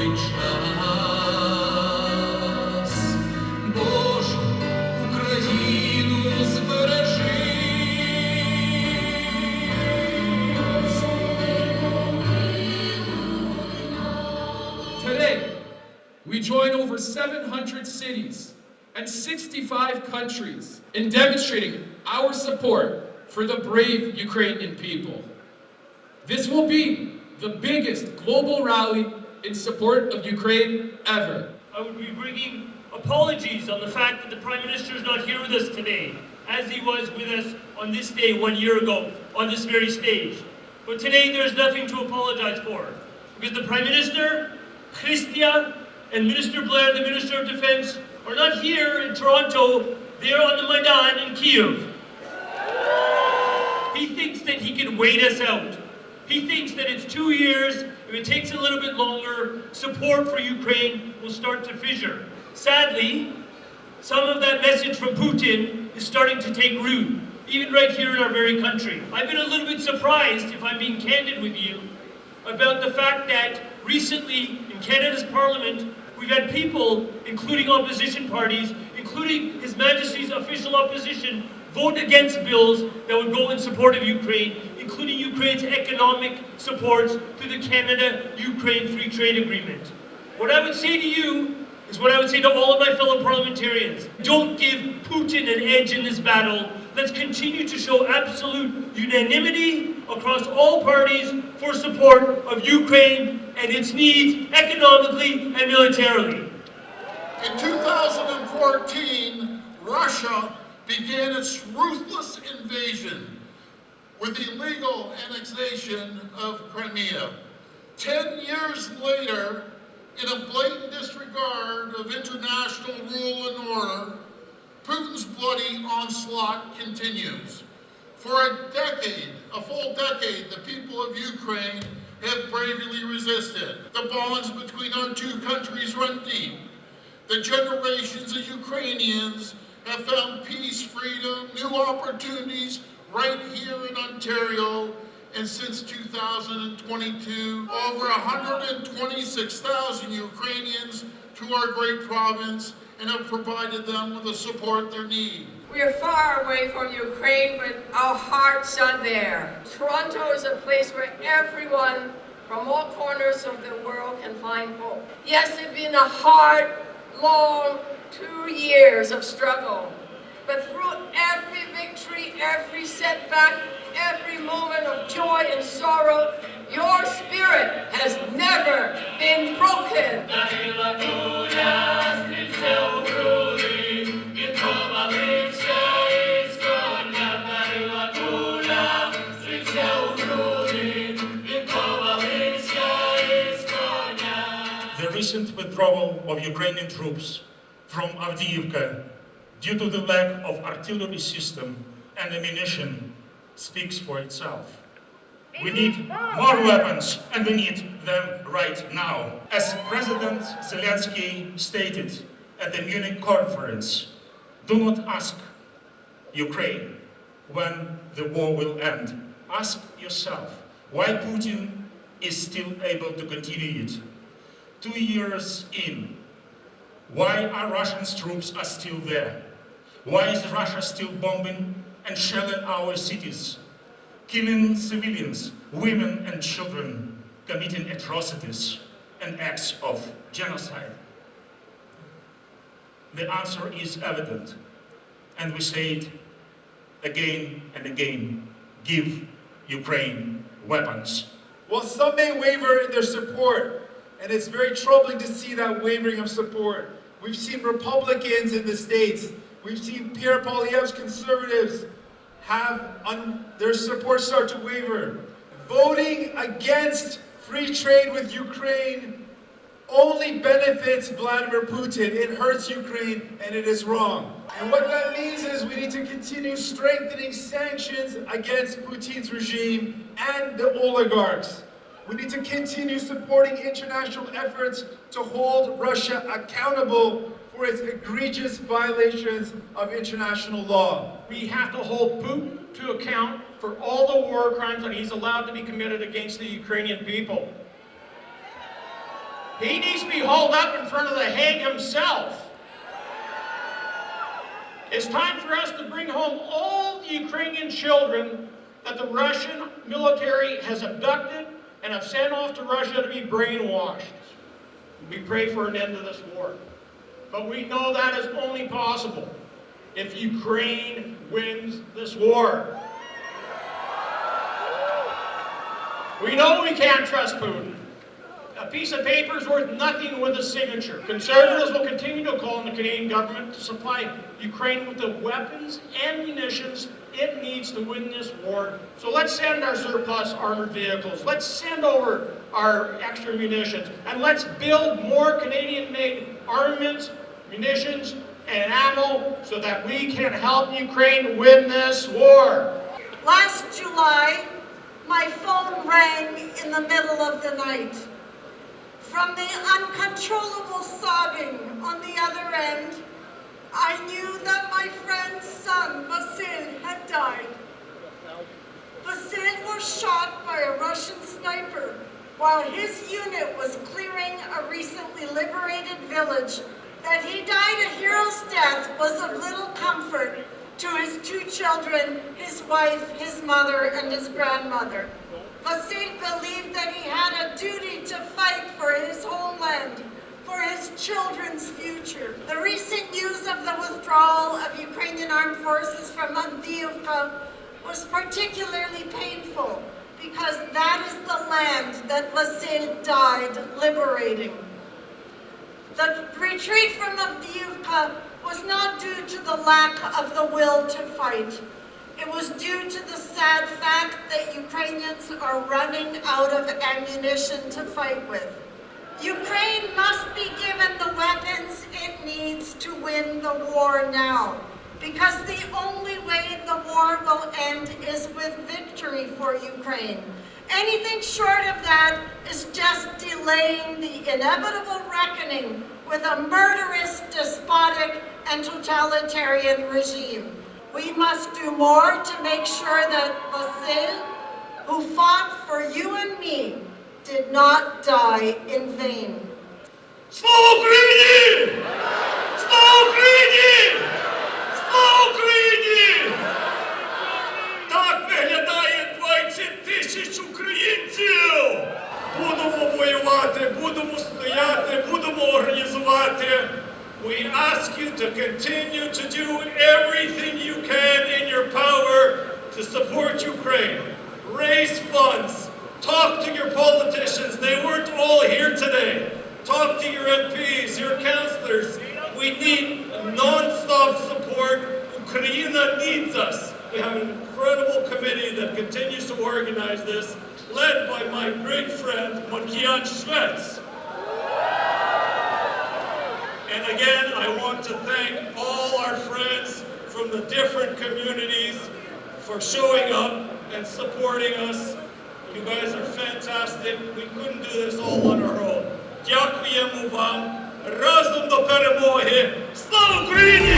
цей час. Боже, Україну збережи. Today, we join over 700 cities and 65 countries in demonstrating our support for the brave Ukrainian people. This will be the biggest global rally in support of Ukraine ever. I would be bringing apologies on the fact that the Prime Minister is not here with us today, as he was with us on this day 1 year ago, on this very stage. But today there's nothing to apologize for, because the Prime Minister, Christia, and Minister Blair, the Minister of Defense, are not here in Toronto, they're on the Maidan in Kyiv. He thinks that he can wait us out. He thinks that it's 2 years, if it takes a little bit longer, support for Ukraine will start to fissure. Sadly, some of that message from Putin is starting to take root, even right here in our very country. I've been a little bit surprised, if I'm being candid with you, about the fact that recently in Canada's Parliament, we've had people, including opposition parties, including His Majesty's official opposition, vote against bills that would go in support of Ukraine, including Ukraine's economic supports through the Canada-Ukraine Free Trade Agreement. What I would say to you is what I would say to all of my fellow parliamentarians. Don't give Putin an edge in this battle. Let's continue to show absolute unanimity across all parties for support of Ukraine and its needs economically and militarily. In 2014, Russia began its ruthless invasion with the illegal annexation of Crimea. 10 years later, in a blatant disregard of international rule and order, Putin's bloody onslaught continues. For a decade, a full decade, the people of Ukraine have bravely resisted. The bonds between our two countries run deep. The generations of Ukrainians have found peace, freedom, new opportunities right here in Ontario, and since 2022, over 126,000 Ukrainians to our great province and have provided them with the support they need. We are far away from Ukraine, but our hearts are there. Toronto is a place where everyone from all corners of the world can find hope. Yes, it's been a hard, long 2 years of struggle, but through every victory, every setback, every moment of joy and sorrow, your spirit has never been broken. The recent withdrawal of Ukrainian troops from Avdiivka due to the lack of artillery system and ammunition speaks for itself. We need more weapons, and we need them right now. As President Zelensky stated at the Munich conference, do not ask Ukraine when the war will end. Ask yourself why Putin is still able to continue it. 2 years in, why our Russian troops are still there? Why is Russia still bombing and shelling our cities, killing civilians, women and children, committing atrocities and acts of genocide? The answer is evident, and we say it again and again: give Ukraine weapons. Well, some may waver in their support, and it's very troubling to see that wavering of support. We've seen Republicans in the States, we've seen Pierre Poilievre's conservatives have their support start to waver. Voting against free trade with Ukraine only benefits Vladimir Putin. It hurts Ukraine, and it is wrong. And what that means is we need to continue strengthening sanctions against Putin's regime and the oligarchs. We need to continue supporting international efforts to hold Russia accountable for its egregious violations of international law. We have to hold Putin to account for all the war crimes that he's allowed to be committed against the Ukrainian people. He needs to be hauled up in front of the Hague himself. It's time for us to bring home all the Ukrainian children that the Russian military has abducted and have sent off to Russia to be brainwashed. We pray for an end to this war. But we know that is only possible if Ukraine wins this war. We know we can't trust Putin. A piece of paper is worth nothing with a signature. Conservatives will continue to call on the Canadian government to supply Ukraine with the weapons and munitions it needs to win this war. So let's send our surplus armored vehicles. Let's send over our extra munitions. And let's build more Canadian-made armaments, munitions, and ammo so that we can help Ukraine win this war. Last July, my phone rang in the middle of the night. From the uncontrollable sobbing on the other end, I knew that my friend's son, Vasil, had died. Vasil was shot by a Russian sniper while his unit was clearing a recently liberated village. That he died a hero's death was of little comfort to his two children, his wife, his mother, and his grandmother. Vasil believed that he had a duty to fight for his homeland, for his children's future. The recent news of the withdrawal of Ukrainian armed forces from Avdiivka was particularly painful because that is the land that Vasil died liberating. The retreat from Avdiivka was not due to the lack of the will to fight. It was due to the sad fact that Ukrainians are running out of ammunition to fight with. Ukraine must be given the weapons it needs to win the war now, because the only way the war will end is with victory for Ukraine. Anything short of that is just delaying the inevitable reckoning with a murderous, despotic, and totalitarian regime. We must do more to make sure that Vasil, who fought for you and me, did not die in vain. Слава Україні! Слава Україні! Слава Україні! Так виглядає 20 тисяч українців! Будемо воювати, будемо стояти, будемо організувати. We ask you to continue to do everything you can in your power to support Ukraine. Raise funds. Talk to your politicians. They weren't all here today. Talk to your MPs, your councillors. We need non-stop support. Ukraine needs us. We have an incredible committee that continues to organize this, led by my great friend, Makian Shvets. And again, I want to thank all our friends from the different communities for showing up and supporting us. You guys are fantastic. We couldn't do this all on our own. Дякуємо вам. Разом до перемоги. Слава Україні!